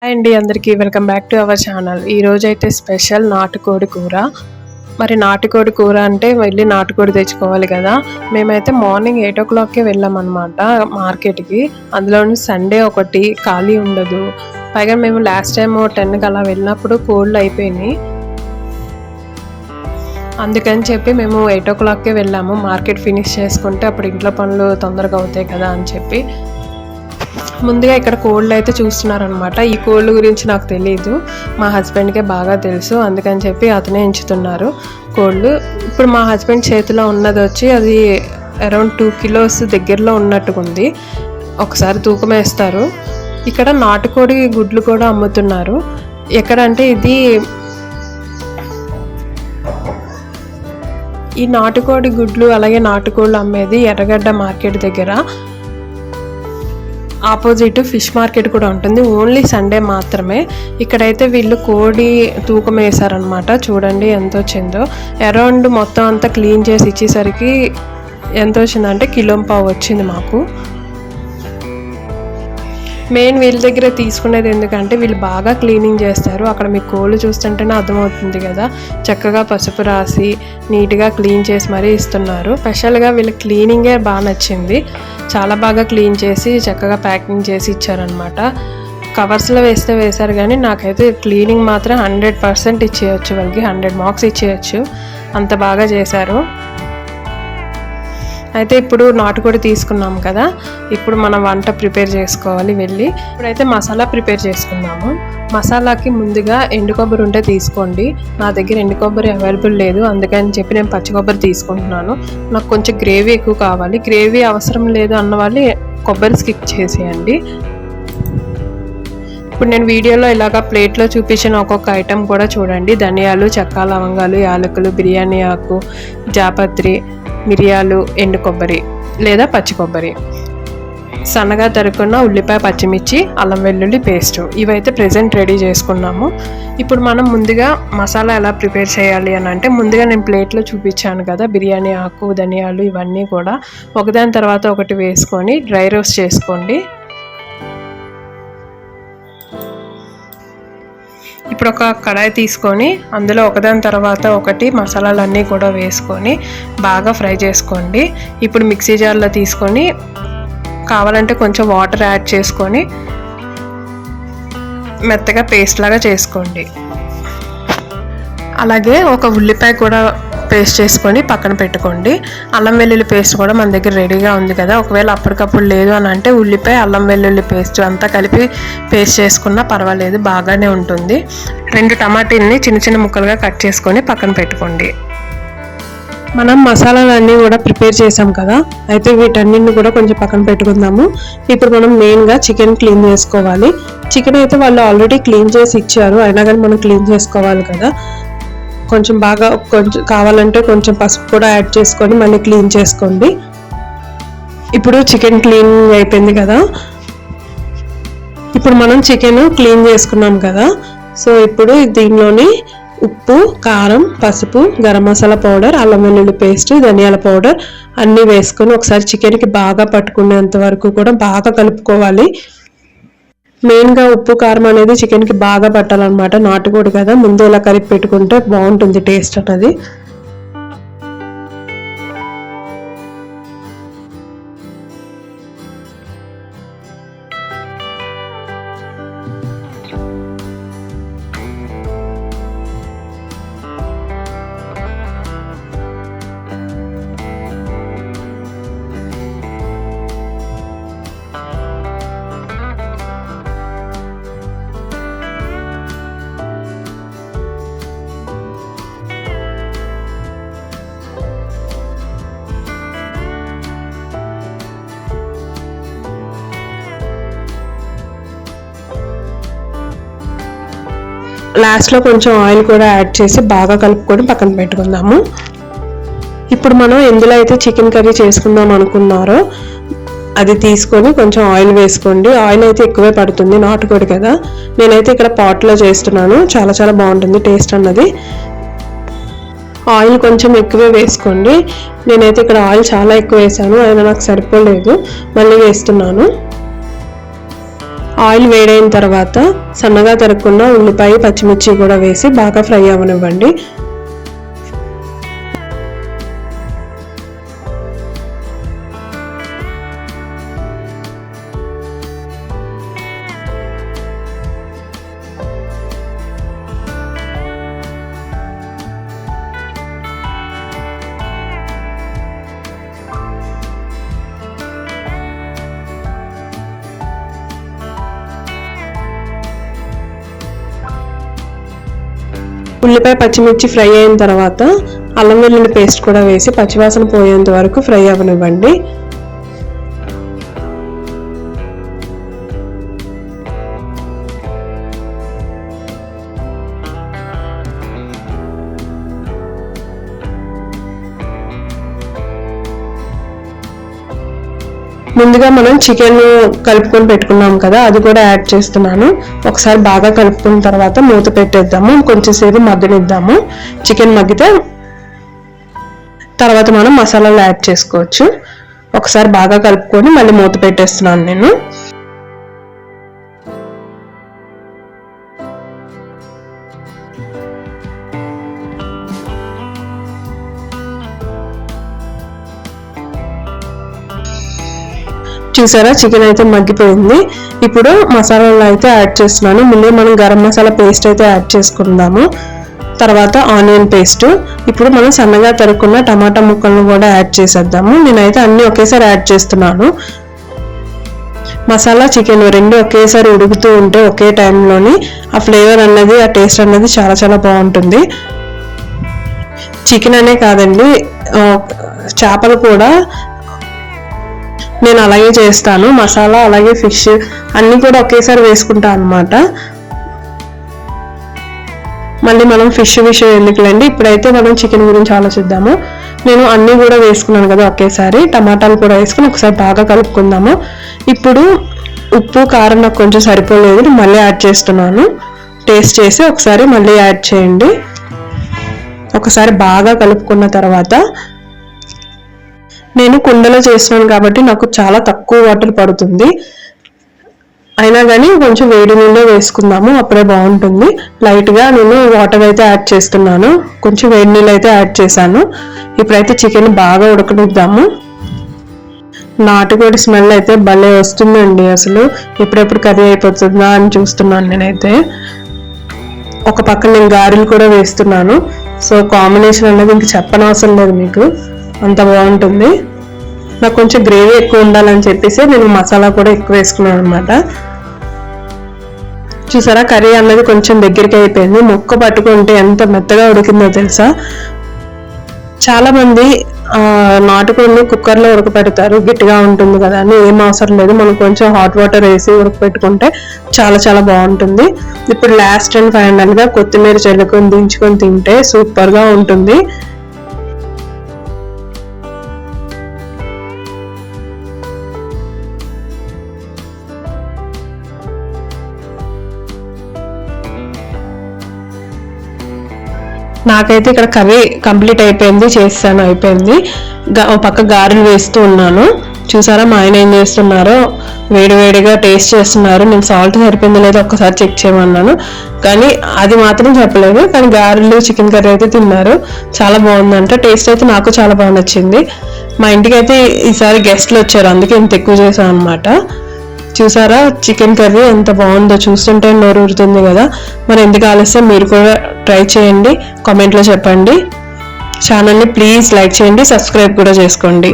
అండి అందరికీ welcome back to our channel. ఈరోజు అయితే స్పెషల్ నాటుకోడి కూర. మరి నాటుకోడి కూర అంటే వెళ్ళి నాటుకోడి తెచ్చుకోవాలి కదా. మేమైతే మార్నింగ్ 8 o'clockకే వెళ్ళామన్నమాట మార్కెట్కి. అందులోని సండే ఒకటి ఖాళీ ఉండదు. పైగా మేము లాస్ట్ టైం 10కి అలా వెళ్ళినప్పుడు కోళ్ళు అయిపోయినాయి. అందుకని చెప్పి మేము 8 o'clockకే వెళ్ళాము. మార్కెట్ ఫినిష్ చేసుకుంటే అప్పుడు ఇంట్లో పనులు తొందరగా అవుతాయి కదా అని చెప్పి. ముందుగా ఇక్కడ కోళ్ళు అయితే చూస్తున్నారనమాట. ఈ కోళ్ళు గురించి నాకు తెలియదు, మా హస్బెండ్కే బాగా తెలుసు. అందుకని చెప్పి అతనే ఎంచుతున్నారు కోళ్ళు. ఇప్పుడు మా హస్బెండ్ చేతిలో ఉన్నది వచ్చి అది అరౌండ్ 2 kilos దగ్గరలో ఉన్నట్టుకుంది. ఒకసారి తూకం వేస్తారు. ఇక్కడ నాటుకోడి గుడ్లు కూడా అమ్ముతున్నారు. ఎక్కడంటే ఈ నాటుకోడి గుడ్లు అలాగే నాటుకోళ్ళు అమ్మేది ఎర్రగడ్డ మార్కెట్ దగ్గర. ఆపోజిట్ ఫిష్ మార్కెట్ కూడా ఉంటుంది, ఓన్లీ సండే మాత్రమే. ఇక్కడైతే వీళ్ళు కోడి తూకం వేశారనమాట. చూడండి ఎంత వచ్చిందో. అరౌండ్ మొత్తం అంతా క్లీన్ చేసి ఇచ్చేసరికి ఎంత వచ్చిందంటే 1.5 kilos వచ్చింది మాకు. మెయిన్ వీళ్ళ దగ్గర తీసుకునేది ఎందుకంటే వీళ్ళు బాగా క్లీనింగ్ చేస్తారు. అక్కడ మీకు కోళ్ళు చూస్తుంటేనే అర్థమవుతుంది కదా. చక్కగా పసుపు రాసి నీట్గా క్లీన్ చేసి మరీ ఇస్తున్నారు. స్పెషల్గా వీళ్ళ క్లీనింగే బాగా నచ్చింది. చాలా బాగా క్లీన్ చేసి చక్కగా ప్యాకింగ్ చేసి ఇచ్చారనమాట. కవర్స్లో వేశారు కానీ నాకైతే క్లీనింగ్ మాత్రం 100% ఇచ్చేయచ్చు. వాళ్ళకి 100 marks ఇచ్చేయచ్చు, అంత బాగా చేశారు. అయితే ఇప్పుడు నాటుకోడి తీసుకున్నాం కదా, ఇప్పుడు మనం వంట ప్రిపేర్ చేసుకోవాలి వెళ్ళి. ఇప్పుడైతే మసాలా ప్రిపేర్ చేసుకున్నాము. మసాలాకి ముందుగా ఎండు కొబ్బరి ఉంటే తీసుకోండి. నా దగ్గర ఎండు కొబ్బరి అవైలబుల్ లేదు, అందుకని చెప్పి నేను పచ్చి కొబ్బరి తీసుకుంటున్నాను. నాకు కొంచెం గ్రేవీ ఎక్కువ కావాలి. గ్రేవీ అవసరం లేదు అన్న వాళ్ళు కొబ్బరి స్కిప్ చేసేయండి. ఇప్పుడు నేను వీడియోలో ఇలాగా ప్లేట్లో చూపించిన ఒక్కొక్క ఐటెం కూడా చూడండి. ధనియాలు, చెక్క, లవంగాలు, యాలకులు, బిర్యానీ ఆకు, జాపత్రి, మిరియాలు, ఎండు కొబ్బరి లేదా పచ్చి కొబ్బరి, సన్నగా తరుక్కున్న ఉల్లిపాయ, పచ్చిమిర్చి, అల్లం వెల్లుల్లి పేస్ట్, ఇవైతే ప్రెజెంట్ రెడీ చేసుకున్నాము. ఇప్పుడు మనం ముందుగా మసాలా ఎలా ప్రిపేర్ చేయాలి అని అంటే, ముందుగా నేను ప్లేట్లో చూపించాను కదా బిర్యానీ ఆకు, ధనియాలు, ఇవన్నీ కూడా ఒకదాని తర్వాత ఒకటి వేసుకొని డ్రై రోస్ట్ చేసుకోండి. ఇప్పుడు ఒక కడాయి తీసుకొని అందులో ఒకదాని తర్వాత ఒకటి మసాలాలన్నీ కూడా వేసుకొని బాగా ఫ్రై చేసుకోండి. ఇప్పుడు మిక్సీ జార్లో తీసుకొని కావాలంటే కొంచెం వాటర్ యాడ్ చేసుకొని మెత్తగా పేస్ట్ లాగా చేసుకోండి. అలాగే ఒక ఉల్లిపాయ కూడా పేస్ట్ చేసుకొని పక్కన పెట్టుకోండి. అల్లం వెల్లుల్లి పేస్ట్ కూడా మన దగ్గర రెడీగా ఉంది కదా. ఒకవేళ అప్పటికప్పుడు లేదు అని అంటే ఉల్లిపాయ, అల్లం వెల్లుల్లి పేస్ట్ అంతా కలిపి పేస్ట్ చేసుకున్నా పర్వాలేదు, బాగానే ఉంటుంది. 2 టమాటీలని చిన్న చిన్న ముక్కలుగా కట్ చేసుకొని పక్కన పెట్టుకోండి. మనం మసాలాలన్నీ కూడా ప్రిపేర్ చేసాం కదా, అయితే వీటన్నిటిని కూడా కొంచెం పక్కన పెట్టుకుందాము. ఇప్పుడు మనం మెయిన్గా చికెన్ క్లీన్ చేసుకోవాలి. చికెన్ అయితే వాళ్ళు ఆల్రెడీ క్లీన్ చేసి ఇచ్చారు, అయినా కానీ మనం క్లీన్ చేసుకోవాలి కదా. కొంచెం కావాలంటే కొంచెం పసుపు కూడా యాడ్ చేసుకొని మళ్ళీ క్లీన్ చేసుకోండి. ఇప్పుడు చికెన్ క్లీనింగ్ అయిపోయింది కదా. ఇప్పుడు మనం చికెన్ క్లీన్ చేసుకున్నాం కదా. సో ఇప్పుడు దీనిలోని ఉప్పు, కారం, పసుపు, గరం మసాలా పౌడర్, అల్లం వెల్లుల్లి పేస్ట్, ధనియాల పౌడర్ అన్నీ వేసుకొని ఒకసారి చికెన్కి బాగా పట్టుకునేంత వరకు కూడా బాగా కలుపుకోవాలి. మెయిన్గా ఉప్పు, కారం అనేది చికెన్కి బాగా పట్టాలన్నమాట. నాటుకోడి కదా, ముందు ఇలా కలిపి పెట్టుకుంటే బాగుంటుంది టేస్ట్ అన్నది. లాస్ట్లో కొంచెం ఆయిల్ కూడా యాడ్ చేసి బాగా కలుపుకొని పక్కన పెట్టుకుందాము. ఇప్పుడు మనం ఎందులో అయితే చికెన్ కర్రీ చేసుకుందాం అనుకున్నారో అది తీసుకొని కొంచెం ఆయిల్ వేసుకోండి. ఆయిల్ అయితే ఎక్కువే పడుతుంది, నాటుకోడి కదా. నేనైతే ఇక్కడ పాట్లో చేస్తున్నాను, చాలా చాలా బాగుంటుంది టేస్ట్ అన్నది. ఆయిల్ కొంచెం ఎక్కువే వేసుకోండి. నేనైతే ఇక్కడ ఆయిల్ చాలా ఎక్కువ వేసాను, అయినా నాకు సరిపోలేదు, మళ్ళీ వేస్తున్నాను. ఆయిల్ వేడైన తర్వాత సన్నగా తరుక్కున్న ఉల్లిపాయ పచ్చిమిర్చి కూడా వేసి బాగా ఫ్రై అవ్వనివ్వండి. ఉల్లిపాయ పచ్చిమిర్చి ఫ్రై అయిన తర్వాత అల్లం వెల్లుల్లి పేస్ట్ కూడా వేసి పచ్చివాసన పోయేంత వరకు ఫ్రై అవ్వనివ్వండి. ముందుగా మనం చికెన్ కలుపుకొని పెట్టుకున్నాం కదా, అది కూడా యాడ్ చేస్తున్నాను. ఒకసారి బాగా కలుపుకున్న తర్వాత మూత పెట్టేద్దాము, కొంచెంసేపు మగ్గనిద్దాము. చికెన్ మగ్గితే తర్వాత మనం మసాలాలు యాడ్ చేసుకోవచ్చు. ఒకసారి బాగా కలుపుకొని మళ్ళీ మూత పెట్టేస్తున్నాను నేను. చూసారా, చికెన్ అయితే మగ్గిపోయింది. ఇప్పుడు మసాలాలు అయితే యాడ్ చేస్తున్నాను. ముందే మనం గరం మసాలా పేస్ట్ అయితే యాడ్ చేసుకుందాము. తర్వాత ఆనియన్ పేస్ట్, ఇప్పుడు మనం సన్నగా తరుక్కున్న టమాటా ముక్కలను కూడా యాడ్ చేసేద్దాము. నేనైతే అన్ని ఒకేసారి యాడ్ చేస్తున్నాను. మసాలా చికెన్ రెండు ఒకేసారి ఉడుకుతూ ఉంటే ఒకే టైంలోని ఆ ఫ్లేవర్ అన్నది, ఆ టేస్ట్ అన్నది చాలా చాలా బాగుంటుంది. చికెన్ అనే కాదండి, చేపలు కూడా నేను అలాగే చేస్తాను. మసాలా అలాగే ఫిష్ అన్నీ కూడా ఒకేసారి వేసుకుంటాను అన్నమాట. మళ్ళీ మనం ఫిష్ విషయం ఎందుకులేండి, ఇప్పుడైతే మనం చికెన్ గురించి ఆలోచిద్దాము. నేను అన్నీ కూడా వేసుకున్నాను కదా ఒకేసారి, టమాటాలు కూడా వేసుకుని ఒకసారి బాగా కలుపుకుందాము. ఇప్పుడు ఉప్పు కారం నాకు కొంచెం సరిపోలేదు, నేను మళ్ళీ యాడ్ చేస్తున్నాను. టేస్ట్ చేసి ఒకసారి మళ్ళీ యాడ్ చేయండి. ఒకసారి బాగా కలుపుకున్న తర్వాత, నేను కుండలో చేస్తున్నాను కాబట్టి నాకు చాలా తక్కువ వాటర్ పడుతుంది. అయినా కానీ కొంచెం వేడి నీళ్ళే వేసుకుందాము, అప్పుడే బాగుంటుంది. లైట్గా నేను వాటర్ అయితే యాడ్ చేస్తున్నాను, కొంచెం వేడి నీళ్ళు అయితే యాడ్ చేశాను. ఇప్పుడైతే చికెన్ బాగా ఉడకనిద్దాము. నాటుకోడి స్మెల్ అయితే భలే వస్తుందండి. అసలు ఎప్పుడెప్పుడు కర్రీ అయిపోతుందా అని చూస్తున్నాను నేనైతే. ఒక పక్కన నేను గారెలు కూడా వేస్తున్నాను. సో కాంబినేషన్ అనేది ఇంక చెప్పనవసరం లేదు మీకు, అంత బాగుంటుంది. నాకు కొంచెం గ్రేవీ ఎక్కువ ఉండాలని చెప్పేసి నేను మసాలా కూడా ఎక్కువ వేసుకున్నాను అనమాట. చూసారా, కర్రీ అన్నది కొంచెం దగ్గరికి అయిపోయింది. ముక్క పట్టుకుంటే ఎంత మెత్తగా ఉడికిందో తెలుసా. చాలా మంది నాటుకోడిని కుక్కర్లో ఉడకపెడతారు, గట్టిగా ఉంటుంది కదా అని. ఏం అవసరం లేదు, మనం కొంచెం హాట్ వాటర్ వేసి ఉడకపెట్టుకుంటే చాలా చాలా బాగుంటుంది. ఇప్పుడు లాస్ట్ అండ్ ఫైనల్గా కొత్తిమీర చల్లుకొని దించుకొని తింటే సూపర్గా ఉంటుంది. నాకైతే ఇక్కడ కర్రీ కంప్లీట్ అయిపోయింది, చేస్తాను అయిపోయింది. పక్క గారెలు వేస్తూ ఉన్నాను. చూసారా మా ఆయన ఏం చేస్తున్నారో, వేడివేడిగా టేస్ట్ చేస్తున్నారు. నేను సాల్ట్ సరిపోయిందో లేదో ఒక్కసారి చెక్ చేయమన్నాను, కానీ అది మాత్రం చెప్పలేదు. కానీ గారెలు చికెన్ కర్రీ అయితే తిన్నారు, చాలా బాగుందంట. టేస్ట్ అయితే నాకు చాలా బాగా నచ్చింది. మా ఇంటికి అయితే ఈసారి గెస్ట్లు వచ్చారు, అందుకే ఇంత ఎక్కువ చేశాను అనమాట. చూసారా చికెన్ కర్రీ ఎంత బాగుందో, చూస్తుంటే నోరు ఊరుతుంది కదా. మరి ఎందుకు ఆలస్యం, మీరు కూడా ట్రై చేయండి, కామెంట్లో చెప్పండి. ఛానల్ని ప్లీజ్ లైక్ చేయండి, సబ్స్క్రైబ్ కూడా చేసుకోండి.